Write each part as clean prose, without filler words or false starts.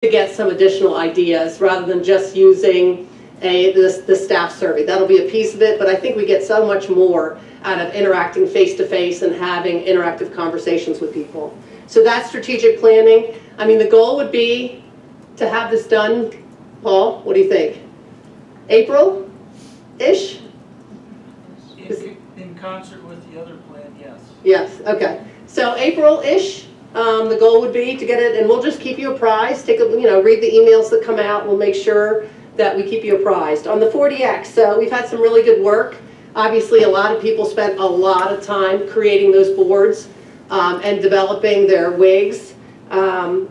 to get some additional ideas rather than just using the staff survey. That'll be a piece of it, but I think we get so much more out of interacting face-to-face and having interactive conversations with people. So that's strategic planning. I mean, the goal would be to have this done, Paul, what do you think? April-ish? In concert with the other plan, yes. Yes, okay. So April-ish, the goal would be to get it, and we'll just keep you apprised. Take a, read the emails that come out. We'll make sure that we keep you apprised. On the 40X, so we've had some really good work. Obviously, a lot of people spent a lot of time creating those boards and developing their WIGs.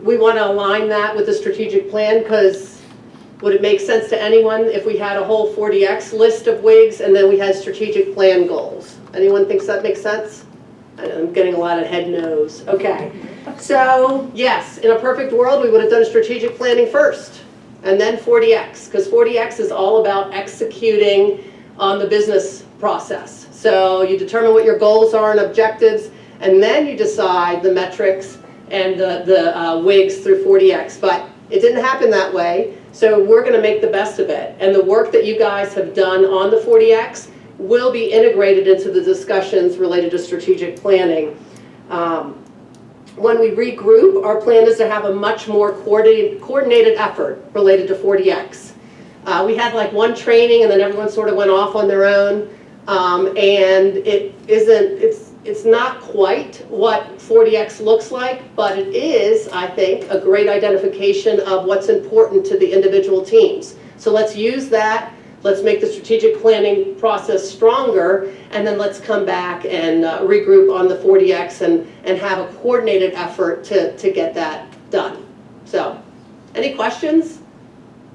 We want to align that with the strategic plan, because would it make sense to anyone if we had a whole 40X list of WIGs and then we had strategic plan goals? Anyone thinks that makes sense? I'm getting a lot of head no's. Okay. So, yes, in a perfect world, we would have done strategic planning first and then 40X, because 40X is all about executing on the business process. So you determine what your goals are and objectives, and then you decide the metrics and the WIGs through 40X. But it didn't happen that way, so we're going to make the best of it. And the work that you guys have done on the 40X will be integrated into the discussions related to strategic planning. When we regroup, our plan is to have a much more coordinated effort related to 40X. We had like one training and then everyone sort of went off on their own, and it's not quite what 40X looks like, but it is, I think, a great identification of what's important to the individual teams. So let's use that. Let's make the strategic planning process stronger, and then let's come back and regroup on the 40X and have a coordinated effort to get that done. So, any questions?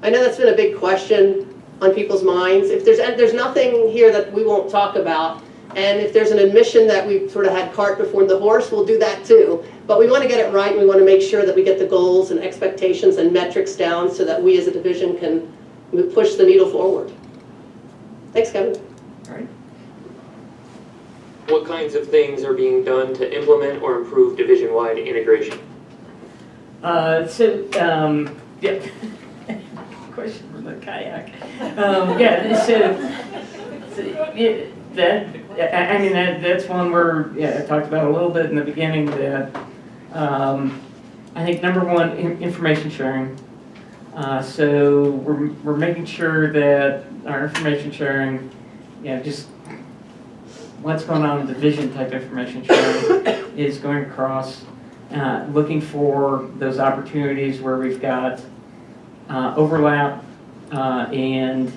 I know that's been a big question on people's minds. If there's nothing here that we won't talk about, and if there's an admission that we've sort of had cart before the horse, we'll do that too. But we want to get it right, and we want to make sure that we get the goals and expectations and metrics down so that we as a division can push the needle forward. Thanks, Kevin. All right. What kinds of things are being done to implement or improve division-wide integration? Yeah. Question from the kayak. That's one where I talked about a little bit in the beginning that I think number one, information sharing. So we're making sure that our information sharing, just what's going on in division type information sharing is going across, looking for those opportunities where we've got overlap and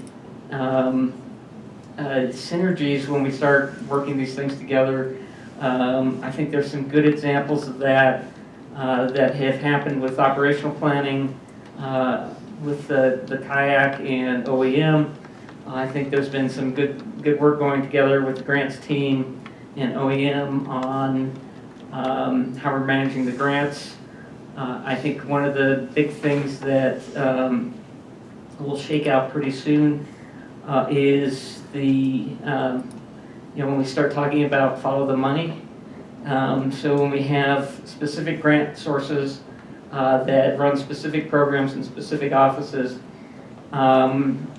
synergies when we start working these things together. I think there's some good examples of that that have happened with operational planning, with the kayak and OEM. I think there's been some good work going together with the grants team and OEM on how we're managing the grants. I think one of the big things that will shake out pretty soon is when we start talking about follow the money. So when we have specific grant sources that run specific programs in specific offices,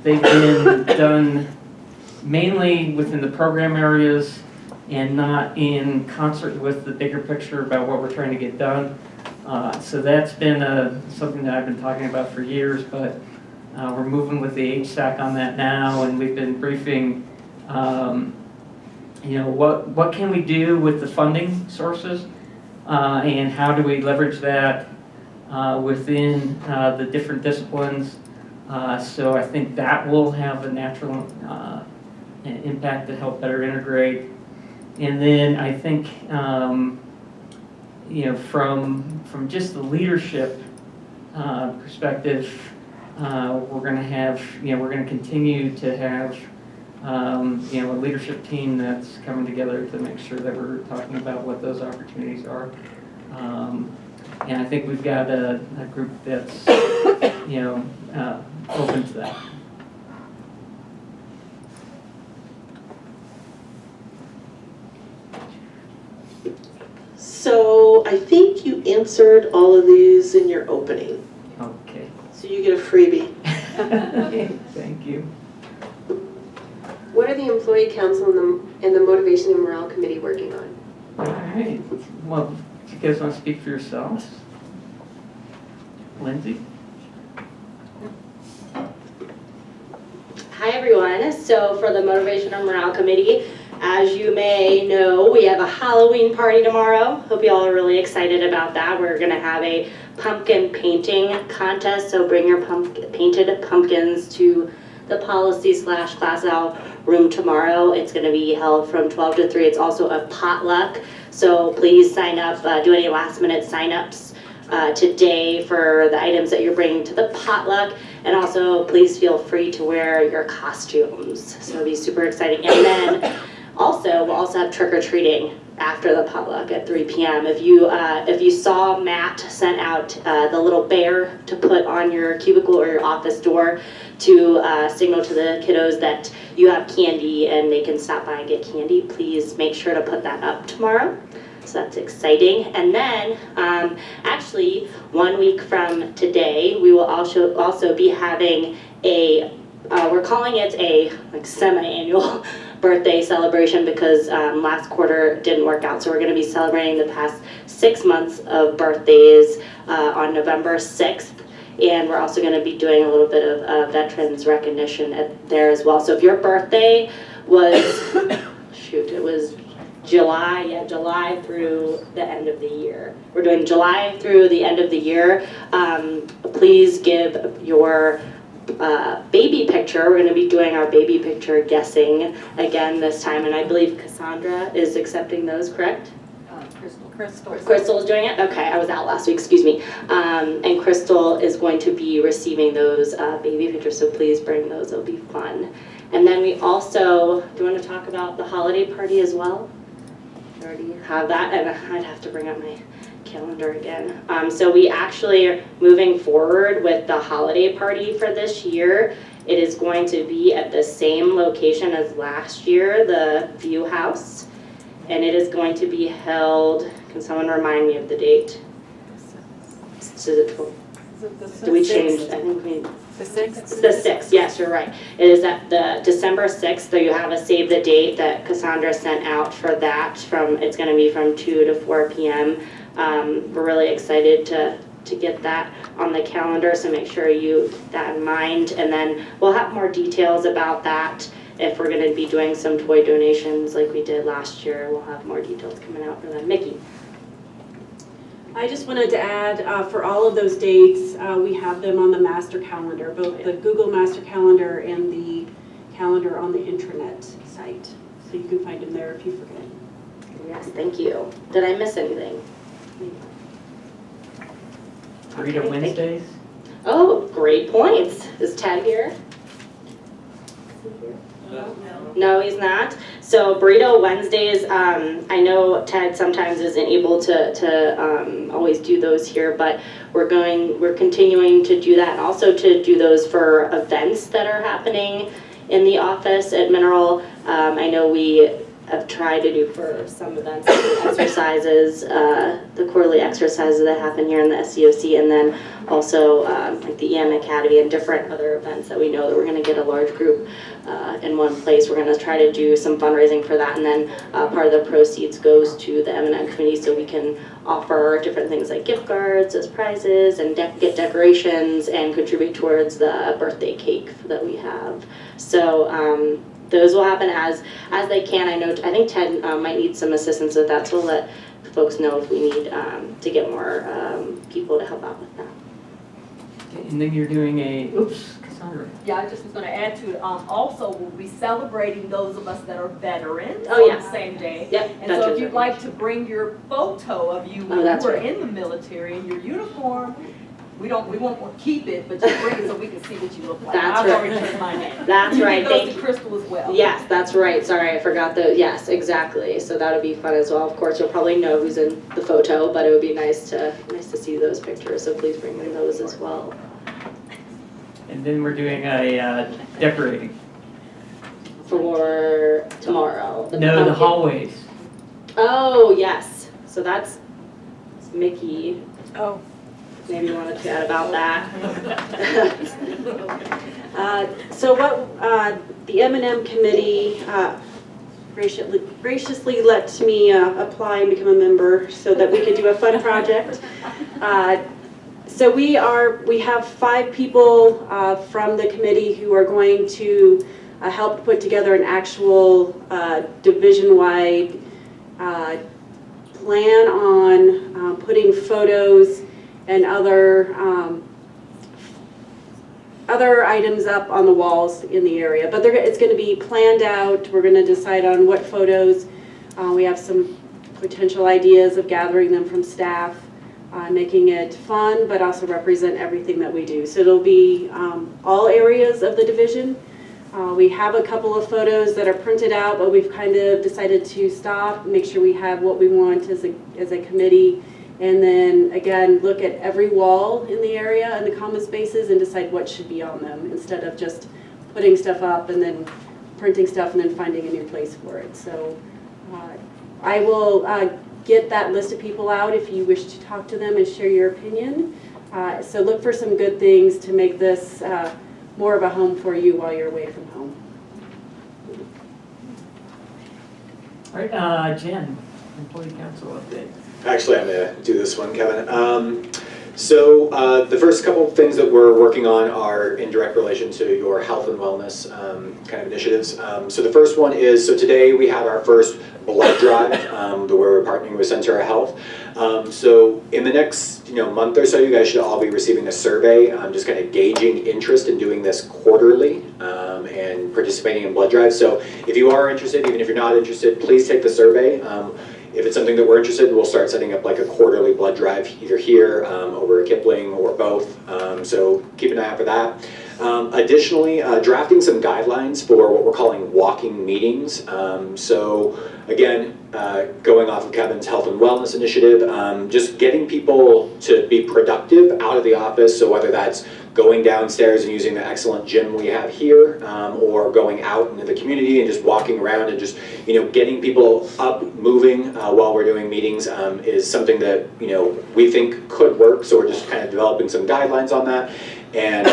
they've been done mainly within the program areas and not in concert with the bigger picture about what we're trying to get done. So that's been something that I've been talking about for years, but we're moving with the HSAC on that now, and we've been briefing what can we do with the funding sources and how do we leverage that within the different disciplines. So I think that will have a natural impact to help better integrate. And then I think from just the leadership perspective, we're going to continue to have a leadership team that's coming together to make sure that we're talking about what those opportunities are. And I think we've got a group that's open to that. So I think you answered all of these in your opening. Okay. So you get a freebie. Thank you. What are the Employee Council and the Motivation and Morale Committee working on? All right, well, do you guys want to speak for yourselves? Lindsay? Hi everyone, so for the Motivation and Morale Committee, as you may know, we have a Halloween party tomorrow. Hope you all are really excited about that. We're gonna have a pumpkin painting contest, so bring your painted pumpkins to the policy/class out room tomorrow. It's gonna be held from 12 to 3. It's also a potluck, so please sign up, do any last minute signups today for the items that you're bringing to the potluck. And also, please feel free to wear your costumes. So it'll be super exciting. And then also, we'll also have trick-or-treating after the potluck at 3 p.m. If you saw Matt sent out the little bear to put on your cubicle or your office door to signal to the kiddos that you have candy and they can stop by and get candy, please make sure to put that up tomorrow. So that's exciting. And then, actually, 1 week from today, we will also be having a, we're calling it a semi-annual birthday celebration because last quarter didn't work out. So we're going to be celebrating the past 6 months of birthdays on November 6th. And we're also going to be doing a little bit of veterans recognition there as well. So if your birthday was, it was July through the end of the year. We're doing July through the end of the year. Please give your baby picture. We're going to be doing our baby picture guessing again this time, and I believe Cassandra is accepting those, correct? Crystal is doing it? Okay, I was out last week, excuse me. And Crystal is going to be receiving those baby pictures, so please bring those, it'll be fun. And then we also, do you want to talk about the holiday party as well? I already have that, and I'd have to bring up my calendar again. So we actually are moving forward with the holiday party for this year. It is going to be at the same location as last year, the View House. And it is going to be held, can someone remind me of the date? Do we change? I think we. The 6th? The 6th, yes, you're right. It is at the December 6th, so you have a save the date that Cassandra sent out for that. It's going to be from 2 to 4 p.m. We're really excited to get that on the calendar, so make sure you keep that in mind. And then we'll have more details about that. If we're going to be doing some toy donations like we did last year, we'll have more details coming out for that. Mickey. I just wanted to add, for all of those dates, we have them on the master calendar, both the Google Master Calendar and the calendar on the intranet site. So you can find them there if you forget. Yes, thank you. Did I miss anything? Burrito Wednesdays? Oh, great points. Is Ted here? No, he's not. So Burrito Wednesdays, I know Ted sometimes isn't able to always do those here, but we're continuing to do that, and also to do those for events that are happening in the office at Mineral. I know we have tried to do for some events, like the exercises, the quarterly exercises that happen here in the SCOC, and then also like the EM Academy and different other events that we know that we're going to get a large group in one place. We're going to try to do some fundraising for that, and then part of the proceeds goes to the M&M committee so we can offer different things like gift cards as prizes and get decorations and contribute towards the birthday cake that we have. So those will happen as they can. I think Ted might need some assistance with that, so we'll let folks know if we need to get more people to help out with that. And then you're doing oops, Cassandra. Yeah, I just was going to add to it. Also, we'll be celebrating those of us that are veterans Oh, yeah. on the same day. Yep. And so if you'd like to bring your photo of you when you that's were right. in the military in your uniform, we won't keep it, but just bring it so we can see what you look like. That's I've right. already turned mine in. That's right. You can Thank go you. to Crystal as well. Yes, that's right. Sorry, I forgot those. Yes, exactly. So that'll be fun as well. Of course, you'll probably know who's in the photo, but it would be nice to see those pictures. So please bring in those as well. And then we're doing a decorating. For tomorrow. No, the pumpkin. hallways. Oh, yes. So that's Mickey. Oh. Maybe you want to chat about that. So what the M&M committee graciously let me apply and become a member so that we could do a fun project. So we have 5 people from the committee who are going to help put together an actual division-wide plan on putting photos and other items up on the walls in the area. But it's going to be planned out. We're going to decide on what photos. We have some potential ideas of gathering them from staff, making it fun, but also represent everything that we do. So it'll be all areas of the division. We have a couple of photos that are printed out, but we've kind of decided to stop, make sure we have what we want as a committee, and then again look at every wall in the area and the common spaces and decide what should be on them instead of just putting stuff up and then printing stuff and then finding a new place for it. So I will get that list of people out if you wish to talk to them and share your opinion. So look for some good things to make this more of a home for you while you're away from home. All right, Jen, employee council update. Actually, I'm going to do this one, Kevin. So the first couple of things that we're working on are in direct relation to your health and wellness kind of initiatives. So the first one is, so today we had our first blood drive where we're partnering with Centura Health. So in the next month or so, you guys should all be receiving a survey, just kind of gauging interest in doing this quarterly and participating in blood drives. So if you are interested, even if you're not interested, please take the survey. If it's something that we're interested in, we'll start setting up like a quarterly blood drive, either here, over at Kipling, or both. So keep an eye out for that. Additionally, drafting some guidelines for what we're calling walking meetings. So again, going off of Kevin's health and wellness initiative, just getting people to be productive out of the office. So whether that's going downstairs and using the excellent gym we have here, or going out into the community and just walking around and just getting people up, moving while we're doing meetings is something that we think could work. So we're just kind of developing some guidelines on that, and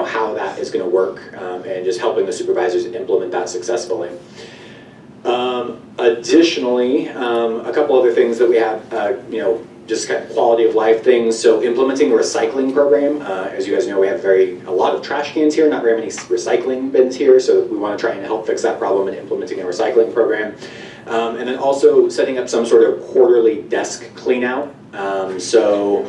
how that is going to work, and just helping the supervisors implement that successfully. Additionally, a couple other things that we have, just kind of quality of life things. So implementing a recycling program. As you guys know, we have a lot of trash cans here, not very many recycling bins here. So we want to try and help fix that problem in implementing a recycling program. And then also setting up some sort of quarterly desk clean out. So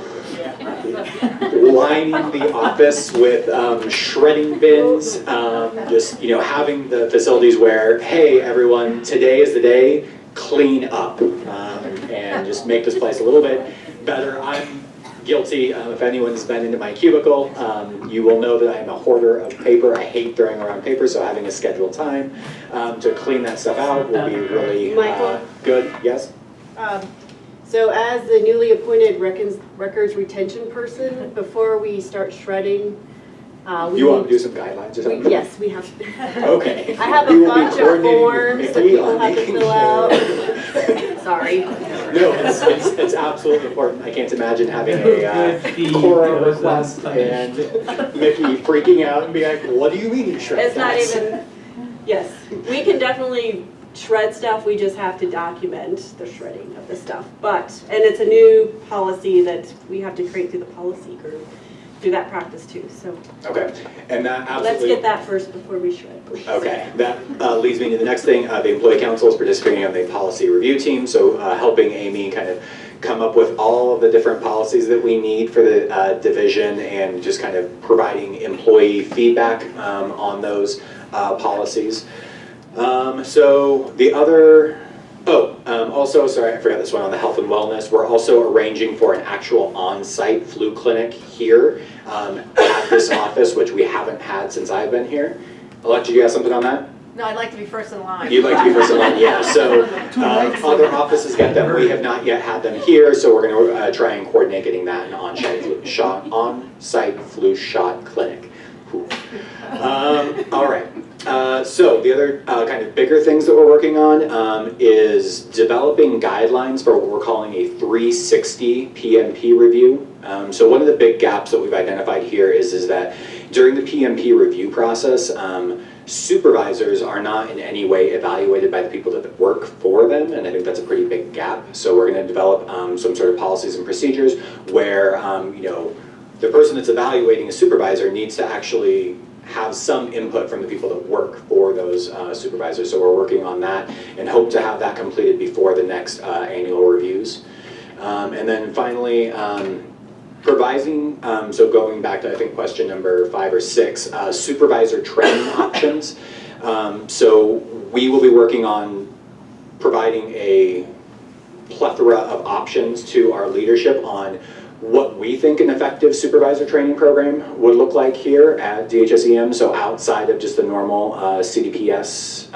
lining the office with shredding bins, just having the facilities where, hey everyone, today is the day, clean up, and just make this place a little bit better. I'm guilty. If anyone's been into my cubicle, you will know that I am a hoarder of paper. I hate throwing around paper, so having a scheduled time to clean that stuff out will be really good. Yes? So as the newly appointed records retention person, before we start shredding, you want to do some guidelines or something? Yes, we have. Okay. I have a bunch of forms that people have to fill out. Sorry. No, it's absolutely important. I can't imagine having a quorum request and Mickey freaking out and be like, what do you mean you shred? It's not even, yes, we can definitely shred stuff, we just have to document the shredding of the stuff. And it's a new policy that we have to create through the policy group, do that practice too, so. Okay, and that absolutely. Let's get that first before we shred, please. Okay, that leads me to the next thing. The Employee Council is participating on the policy review team, so helping Amy kind of come up with all of the different policies that we need for the division, and just kind of providing employee feedback on those policies. So the other, also, sorry, I forgot this one on the health and wellness. We're also arranging for an actual on-site flu clinic here at this office, which we haven't had since I've been here. Alexa, you have something on that? No, I'd like to be first in line. You'd like to be first in line, yeah. So other offices get them. We have not yet had them here, so we're going to try and coordinate getting that an on-site flu shot clinic. All right. So the other kind of bigger things that we're working on is developing guidelines for what we're calling a 360 PMP review. So one of the big gaps that we've identified here is that during the PMP review process, supervisors are not in any way evaluated by the people that work for them, and I think that's a pretty big gap. So we're going to develop some sort of policies and procedures where the person that's evaluating a supervisor needs to actually have some input from the people that work for those supervisors. So we're working on that and hope to have that completed before the next annual reviews. And then finally, providing, so going back to I think question number 5 or 6, supervisor training options. So we will be working on providing a plethora of options to our leadership on what we think an effective supervisor training program would look like here at DHSEM. So outside of just the normal CDPS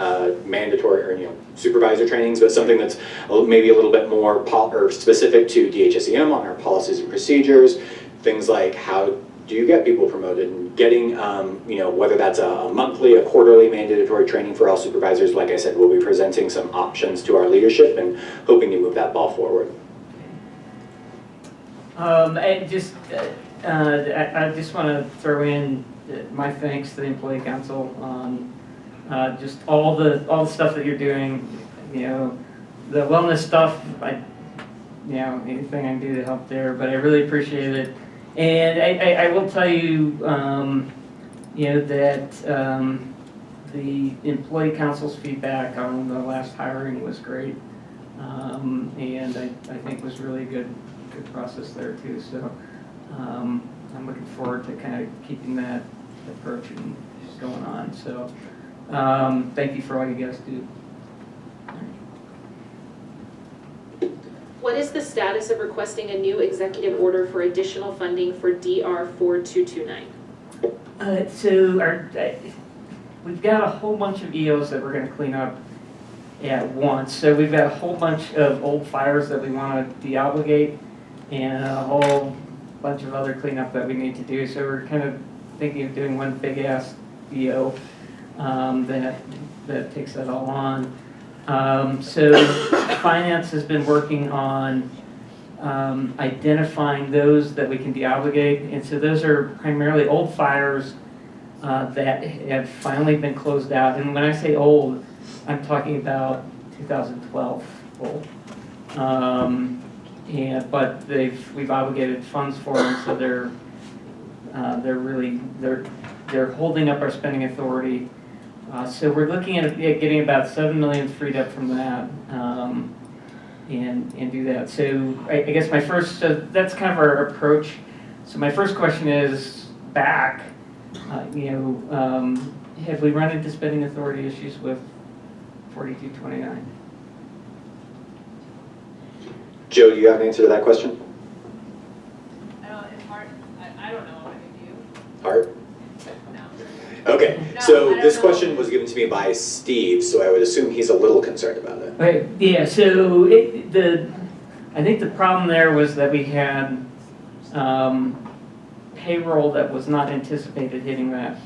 mandatory or supervisor trainings, but something that's maybe a little bit more or specific to DHSEM on our policies and procedures. Things like how do you get people promoted, and getting whether that's a monthly, a quarterly mandatory training for all supervisors. Like I said, we'll be presenting some options to our leadership and hoping to move that ball forward. I just want to throw in my thanks to the Employee Council on just all the stuff that you're doing. The wellness stuff. Anything I can do to help there, but I really appreciate it. And I will tell you, that the Employee Council's feedback on the last hiring was great, and I think was really good process there too. So I'm looking forward to kind of keeping that approach and going on. So thank you for all you guys do. What is the status of requesting a new executive order for additional funding for DR 4229? We've got a whole bunch of EOs that we're going to clean up at once. So we've got a whole bunch of old fires that we want to deobligate, and a whole bunch of other cleanup that we need to do. So we're kind of thinking of doing one big ass EO that takes that all on. So finance has been working on identifying those that we can deobligate, and so those are primarily old fires that have finally been closed out. And when I say old, I'm talking about 2012 old. But we've obligated funds for them, so they're holding up our spending authority. So we're looking at getting about $7 million freed up from that, and do that. So I guess that's kind of our approach. So my first question is back. Have we run into spending authority issues with 4229? Joe, do you have an answer to that question? It's hard. I don't know. I mean, do you? Art? No. Okay, No, so I this don't know. question was given to me by Steve, so I would assume he's a little concerned about it. Right. Yeah. So I think the problem there was that we had payroll that was not anticipated hitting that